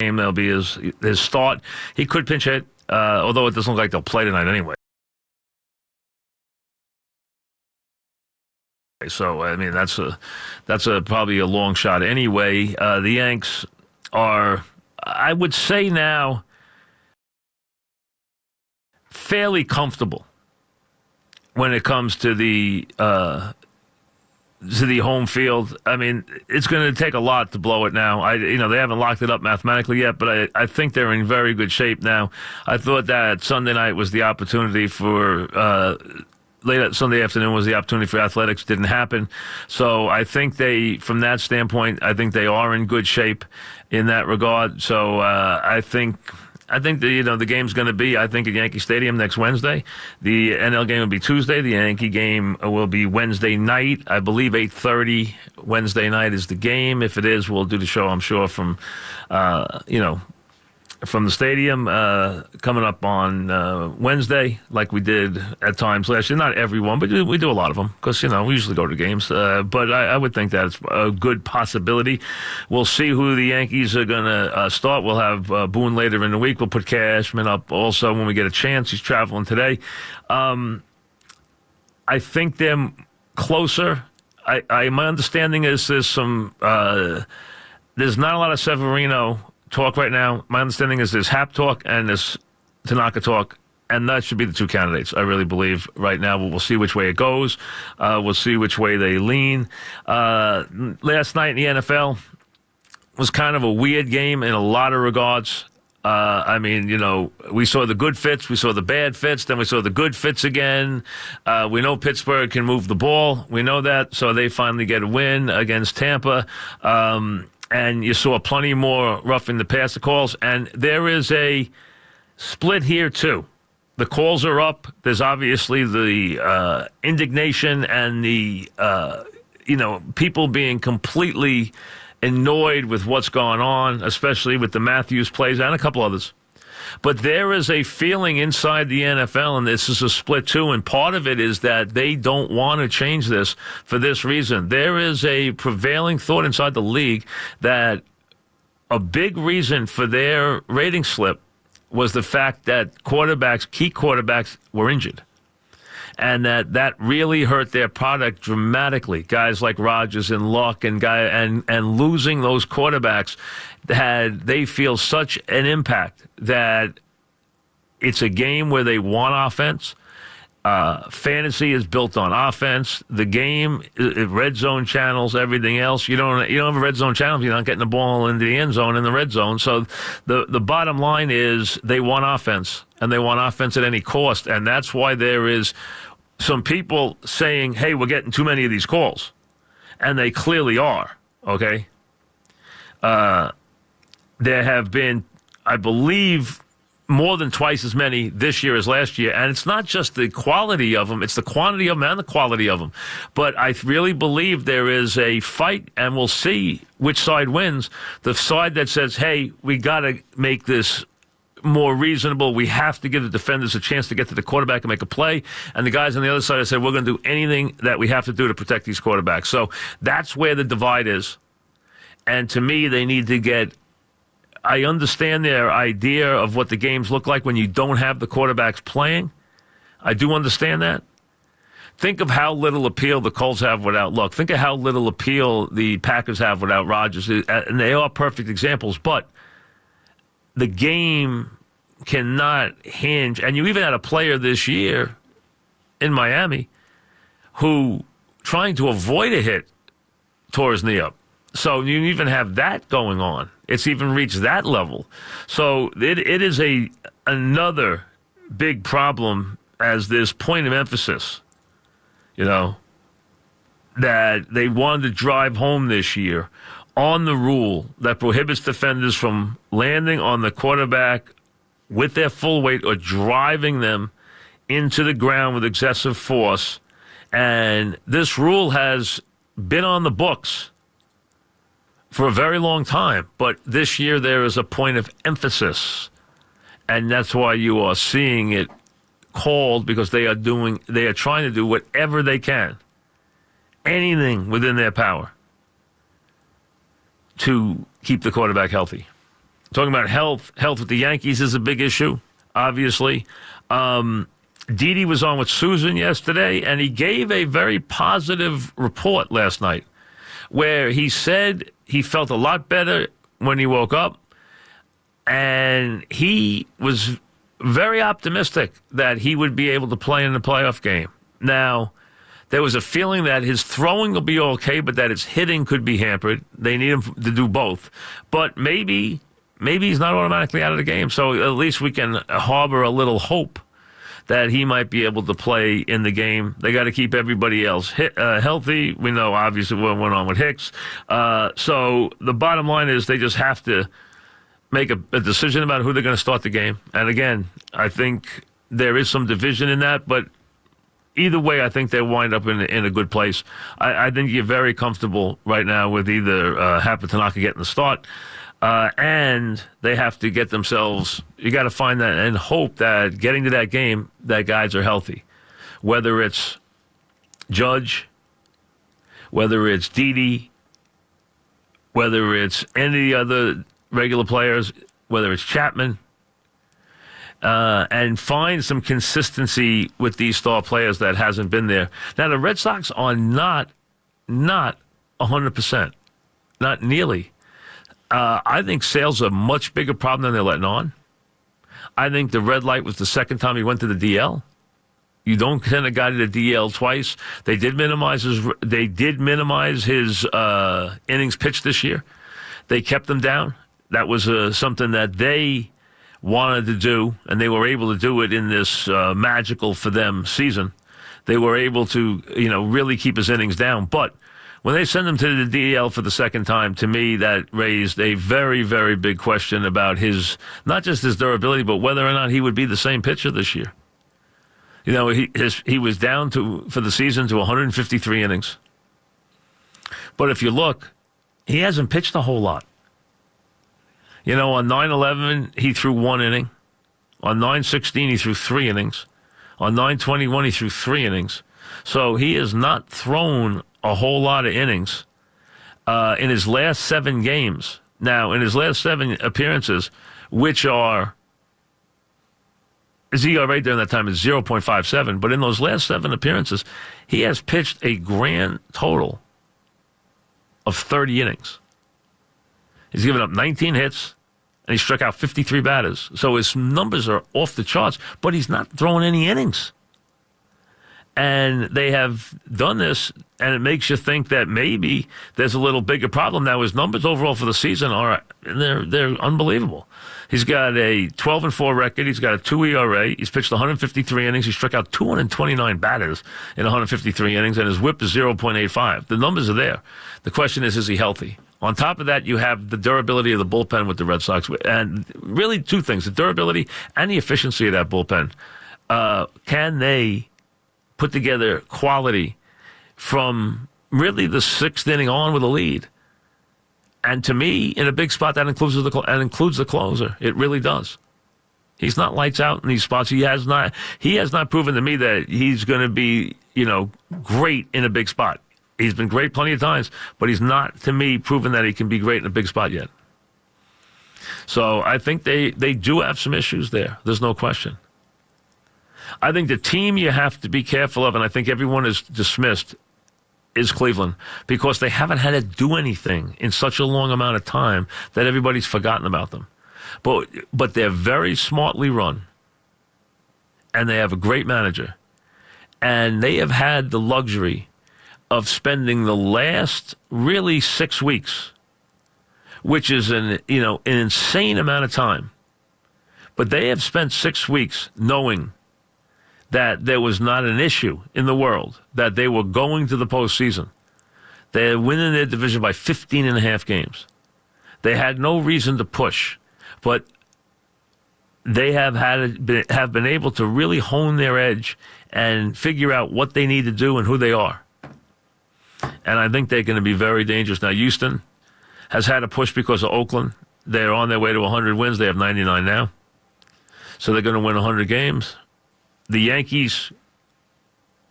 game. That'll be his start. He could pinch hit, although it doesn't look like they'll play tonight anyway. So I mean that's probably a long shot anyway. The Yanks are, I would say now, fairly comfortable when it comes to the home field. I mean, it's going to take a lot to blow it now. They haven't locked it up mathematically yet, but I think they're in very good shape now. I thought that Sunday night was the opportunity for late Sunday afternoon was the opportunity for athletics. Didn't happen. So I think from that standpoint, I think they are in good shape in that regard. So I think the game's going to be, I think, at Yankee Stadium next Wednesday. The NL game will be Tuesday. The Yankee game will be Wednesday night. I believe 8:30 Wednesday night is the game. If it is, we'll do the show, I'm sure, from the stadium coming up on Wednesday, like we did at times last year. Not everyone, but we do a lot of them because, we usually go to games. But I would think that's a good possibility. We'll see who the Yankees are going to start. We'll have Boone later in the week. We'll put Cashman up also when we get a chance. He's traveling today. I think they're closer. My understanding is there's not a lot of Severino talk right now. My understanding is there's Happ talk and there's Tanaka talk, and that should be the two candidates, I really believe, right now. We'll see which way it goes. We'll see which way they lean. Last night in the NFL was kind of a weird game in a lot of regards. We saw the good fits, we saw the bad fits, then we saw the good fits again. We know Pittsburgh can move the ball. We know that, so they finally get a win against Tampa. And you saw plenty more roughing the passer calls. And there is a split here, too. The calls are up. There's obviously the indignation and the, people being completely annoyed with what's going on, especially with the Matthews plays and a couple others. But there is a feeling inside the NFL, and this is a split too, and part of it is that they don't want to change this for this reason. There is a prevailing thought inside the league that a big reason for their rating slip was the fact that key quarterbacks were injured. And that really hurt their product dramatically. Guys like Rodgers and Luck and losing those quarterbacks, they feel such an impact that it's a game where they want offense. Fantasy is built on offense. The game, red zone channels, everything else. You don't have a red zone channel if you're not getting the ball into the end zone in the red zone. So the bottom line is they want offense, and they want offense at any cost. And that's why there is some people saying, hey, we're getting too many of these calls. And they clearly are, okay? There have been, I believe, more than twice as many this year as last year. And it's not just the quality of them, it's the quantity of them and the quality of them. But I really believe there is a fight, and we'll see which side wins. The side that says, hey, we got to make this more reasonable. We have to give the defenders a chance to get to the quarterback and make a play. And the guys on the other side have said, we're going to do anything that we have to do to protect these quarterbacks. So that's where the divide is. And to me, they need to get, I understand their idea of what the games look like when you don't have the quarterbacks playing. I do understand that. Think of how little appeal the Colts have without Luck. Think of how little appeal the Packers have without Rodgers. And they are perfect examples, but the game cannot hinge. And you even had a player this year in Miami who, trying to avoid a hit, tore his knee up. So you even have that going on. It's even reached that level. So it is another big problem as this point of emphasis, that they wanted to drive home this year on the rule that prohibits defenders from landing on the quarterback with their full weight or driving them into the ground with excessive force. And this rule has been on the books for a very long time, but this year there is a point of emphasis, and that's why you are seeing it called, because they are trying to do whatever they can, anything within their power, to keep the quarterback healthy. Talking about health with the Yankees is a big issue, obviously. Didi was on with Susan yesterday, and he gave a very positive report last night where he said he felt a lot better when he woke up, and he was very optimistic that he would be able to play in the playoff game. Now, there was a feeling that his throwing will be okay, but that his hitting could be hampered. They need him to do both. But maybe he's not automatically out of the game, so at least we can harbor a little hope that he might be able to play in the game. They got to keep everybody else healthy. We know, obviously, what went on with Hicks. So the bottom line is they just have to make a decision about who they're going to start the game. And again, I think there is some division in that, but either way, I think they wind up in a good place. I think you're very comfortable right now with either Hapa Tanaka getting the start, and they have to get themselves, you got to find that and hope that getting to that game, that guys are healthy. Whether it's Judge, whether it's Didi, whether it's any other regular players, whether it's Chapman, and find some consistency with these star players that hasn't been there. Now, the Red Sox are not 100%, not nearly. I think Sale's a much bigger problem than they're letting on. I think the red light was the second time he went to the DL. You don't send a guy to the DL twice. They did minimize his innings pitched this year. They kept him down. That was something that they wanted to do, and they were able to do it in this magical for them season. They were able to, really keep his innings down. But when they send him to the DL for the second time, to me, that raised a very, very big question about his, not just his durability, but whether or not he would be the same pitcher this year. He was down for the season to 153 innings. But if you look, he hasn't pitched a whole lot. On 9/11, he threw 1 inning. On 9/16, he threw 3 innings. On 9/21, he threw 3 innings. So he has not thrown a whole lot of innings in his last 7 games. Now, in his last 7 appearances, which are, his ERA during that time is 0.57, but in those last 7 appearances, he has pitched a grand total of 30 innings. He's given up 19 hits, and he struck out 53 batters. So his numbers are off the charts, but he's not throwing any innings. And they have done this, and it makes you think that maybe there's a little bigger problem. Now, his numbers overall for the season they're unbelievable. He's got a 12-4 record. He's got a 2 ERA. He's pitched 153 innings. He struck out 229 batters in 153 innings, and his whip is 0.85. The numbers are there. The question is he healthy? On top of that, you have the durability of the bullpen with the Red Sox. And really 2 things, the durability and the efficiency of that bullpen. Can they put together quality from really the 6th inning on with a lead? And to me, in a big spot, that includes the closer. It really does. He's not lights out in these spots. He has not proven to me that he's going to be, great in a big spot. He's been great plenty of times, but he's not, to me, proven that he can be great in a big spot yet. So I think they do have some issues there. There's no question. I think the team you have to be careful of, and I think everyone is dismissed, is Cleveland, because they haven't had to do anything in such a long amount of time that everybody's forgotten about them. But they're very smartly run, and they have a great manager, and they have had the luxury of spending the last really 6 weeks, which is an insane amount of time. But they have spent 6 weeks knowing that there was not an issue in the world, that they were going to the postseason. They are winning their division by 15.5 games. They had no reason to push, but they have been able to really hone their edge and figure out what they need to do and who they are. And I think they're going to be very dangerous. Now, Houston has had a push because of Oakland. They're on their way to 100 wins. They have 99 now. So they're going to win 100 games. The Yankees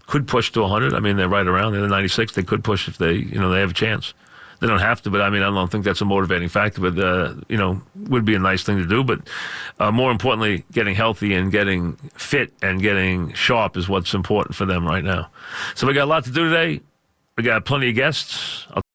could push to 100. I mean, they're right around. They're 96. They could push if they have a chance. They don't have to, but I mean, I don't think that's a motivating factor. But would be a nice thing to do. But more importantly, getting healthy and getting fit and getting sharp is what's important for them right now. So we got a lot to do today. We got plenty of guests.